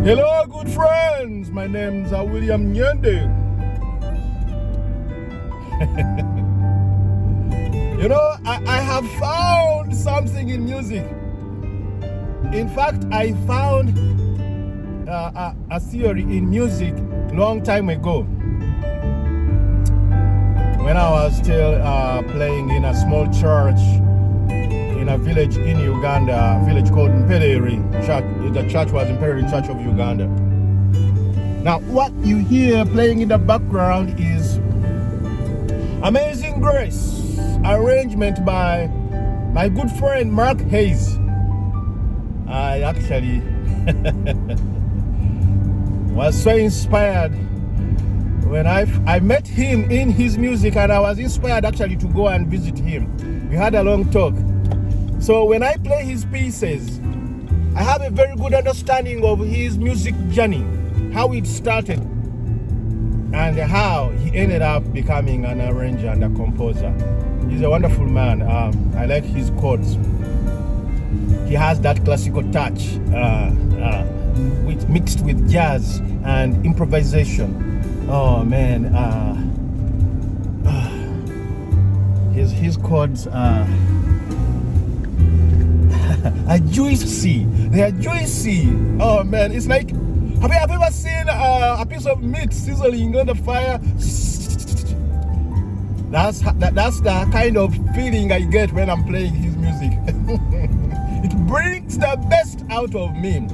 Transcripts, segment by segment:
Hello, good friends. My name's William Nyende. You know, I have found something in music. In fact, I found a theory in music long time ago when I was still playing in a small church in a village in Uganda, a village called Mpeleri Church. The church was Mpeleri Church of Uganda. Now, what you hear playing in the background is Amazing Grace, arrangement by my good friend Mark Hayes. I actually was so inspired when I met him in his music, and I was inspired actually to go and visit him. We had a long talk. So when I play his pieces, I have a very good understanding of his music journey, how it started, and how he ended up becoming an arranger and a composer. He's a wonderful man. I like his chords. He has that classical touch, mixed with jazz and improvisation. Oh man, his chords are juicy. They are juicy. Oh man, it's like, have you ever seen a piece of meat sizzling on the fire? That's the kind of feeling I get when I'm playing his music. It brings the best out of me.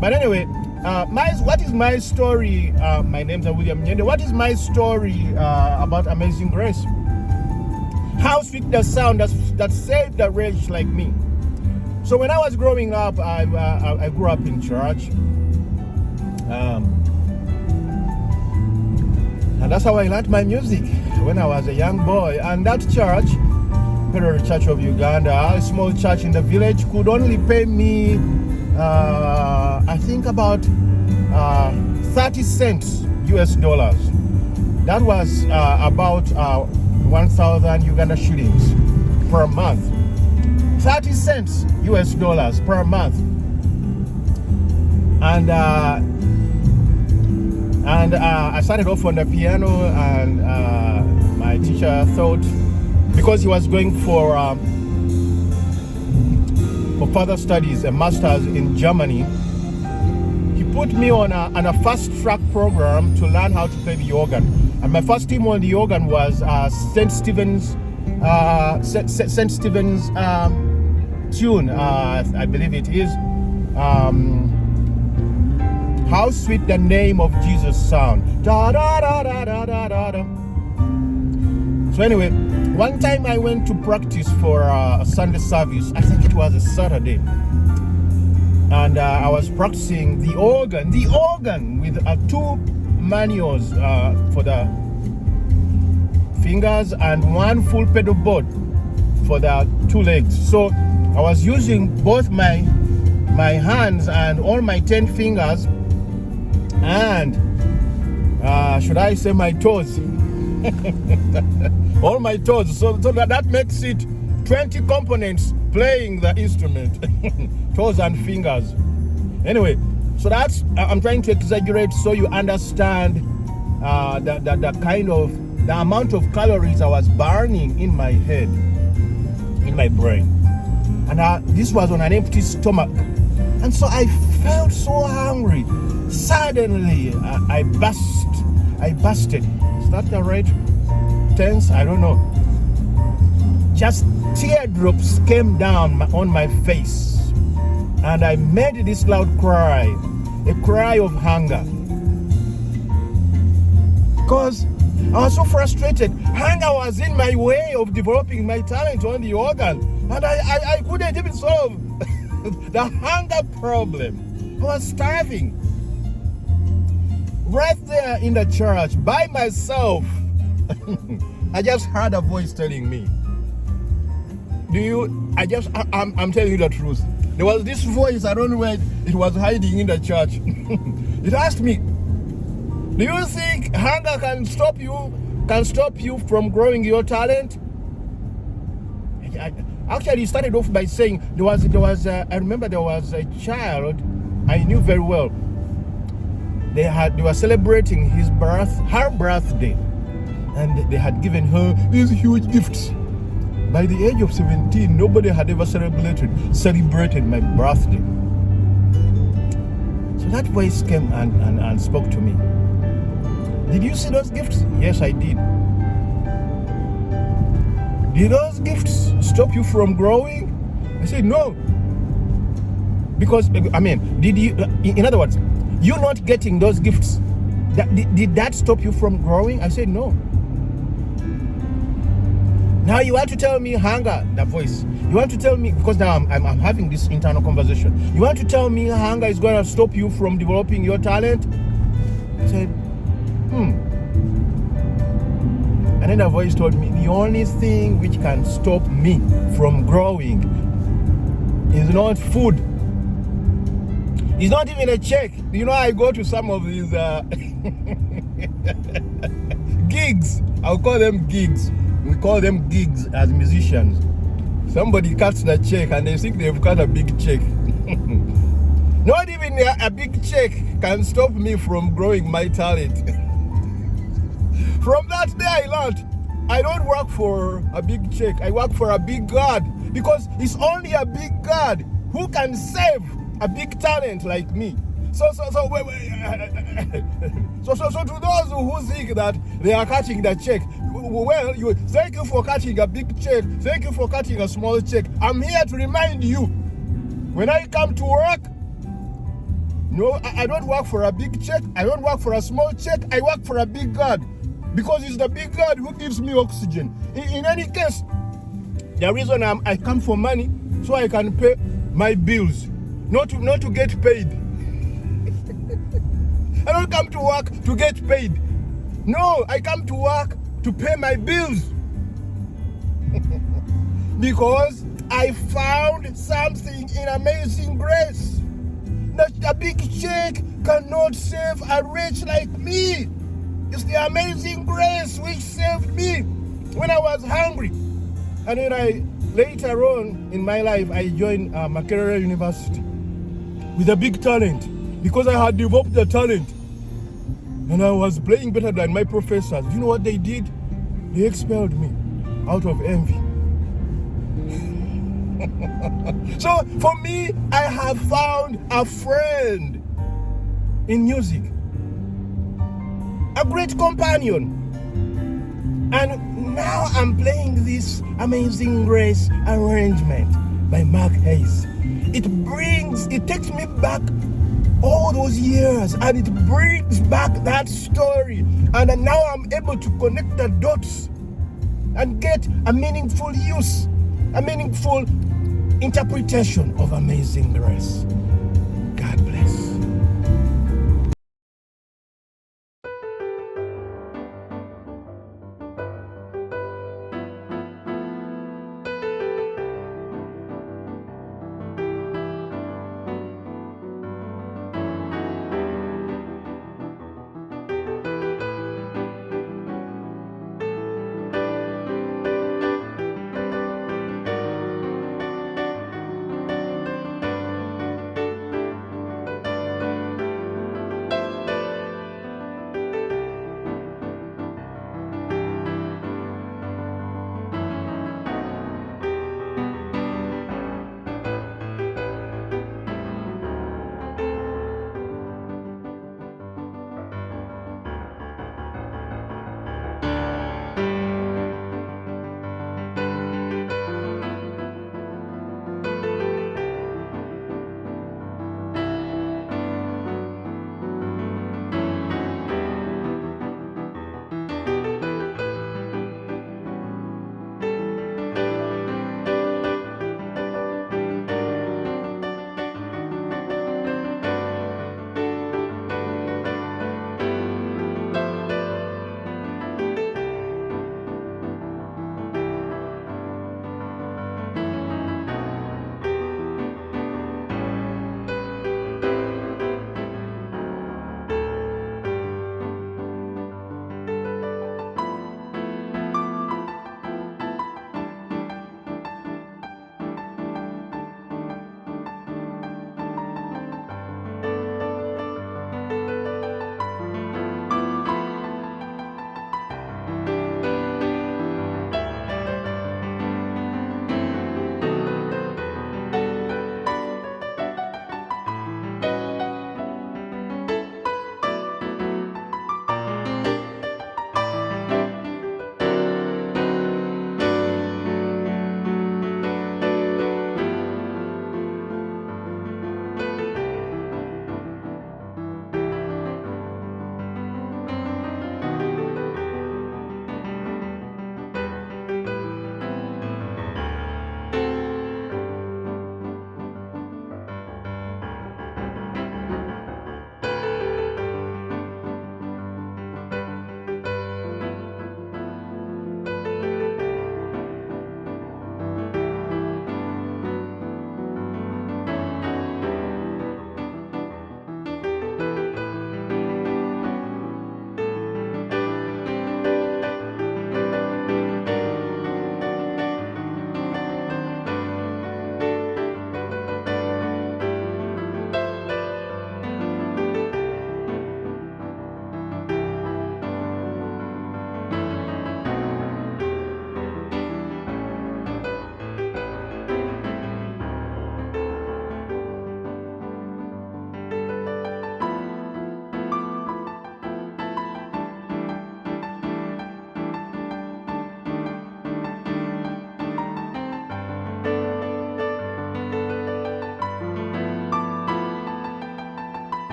But anyway, what is my story? My name's William Nyende. What is my story about Amazing Grace? How sweet the sound that saved a wretch like me. So when I was growing up, I grew up in church. And that's how I learned my music when I was a young boy. And that church, Mpeleri Church of Uganda, a small church in the village, could only pay me, I think about 30 cents US dollars. That was about 1,000 Uganda shillings per month. 30 cents US dollars per month. And I started off on the piano, and my teacher thought, because he was going for further studies, a master's in Germany, he put me on a fast track program to learn how to play the organ. And my first team on the organ was St. Stephen's tune, I believe it is. How sweet the name of Jesus sound. Da, da, da, da, da, da, da, da. So anyway, one time I went to practice for a Sunday service. I think it was a Saturday. And I was practicing the organ with two manuals for the fingers and one full pedal board for the two legs. So I was using both my hands and all my 10 fingers, and should I say my toes? All my toes. So that makes it 20 components playing the instrument. Toes and fingers. Anyway, so that's, I'm trying to exaggerate so you understand the amount of calories I was burning in my head, in my brain. And this was on an empty stomach. And so I felt so hungry. Suddenly, I busted. Is that the right tense? I don't know. Just teardrops came down on my face. And I made this loud cry, a cry of hunger. Because I was so frustrated. Hunger was in my way of developing my talent on the organ. And I couldn't even solve the hunger problem. I was starving. Right there in the church, by myself, I just heard a voice telling me, I'm telling you the truth. There was this voice, I don't know where it was hiding in the church. It asked me, do you think hunger can stop you from growing your talent? Actually, he started off by saying I remember there was a child I knew very well. They were celebrating her birthday, and they had given her these huge gifts. By the age of 17, nobody had ever celebrated my birthday. So that voice came and spoke to me. Did you see those gifts? Yes, I did. Did those gifts stop you from growing? I said, no. Because, did you, in other words, you not getting those gifts, did that stop you from growing? I said, no. Now you want to tell me hunger, the voice. You want to tell me, because now I'm having this internal conversation. You want to tell me hunger is going to stop you from developing your talent? I said, And then the voice told me, the only thing which can stop me from growing is not food. It's not even a check. You know, I go to some of these gigs. I'll call them gigs. We call them gigs as musicians. Somebody cuts the check and they think they've cut a big check. Not even a big check can stop me from growing my talent. From that day I learned, I don't work for a big check. I work for a big God, because it's only a big God who can save a big talent like me. So to those who think that they are cutting the check, well, thank you for cutting a big check. Thank you for cutting a small check. I'm here to remind you, when I come to work, no, I don't work for a big check. I don't work for a small check. I work for a big God, because it's the big God who gives me oxygen. In any case, the reason I come for money, so I can pay my bills, not to get paid. I don't come to work to get paid. No, I come to work to pay my bills. Because I found something in Amazing Grace, that a big check cannot save a wretch like me. It's the Amazing Grace which saved me when I was hungry. And then later on in my life, I joined Makerere University with a big talent, because I had developed the talent. And I was playing better than my professors. You know what they did? They expelled me out of envy. So for me, I have found a friend in music, a great companion. And now I'm playing this Amazing Grace arrangement by Mark Hayes. It takes me back all those years, and it brings back that story. And now I'm able to connect the dots and get a meaningful use, a meaningful interpretation of Amazing Grace.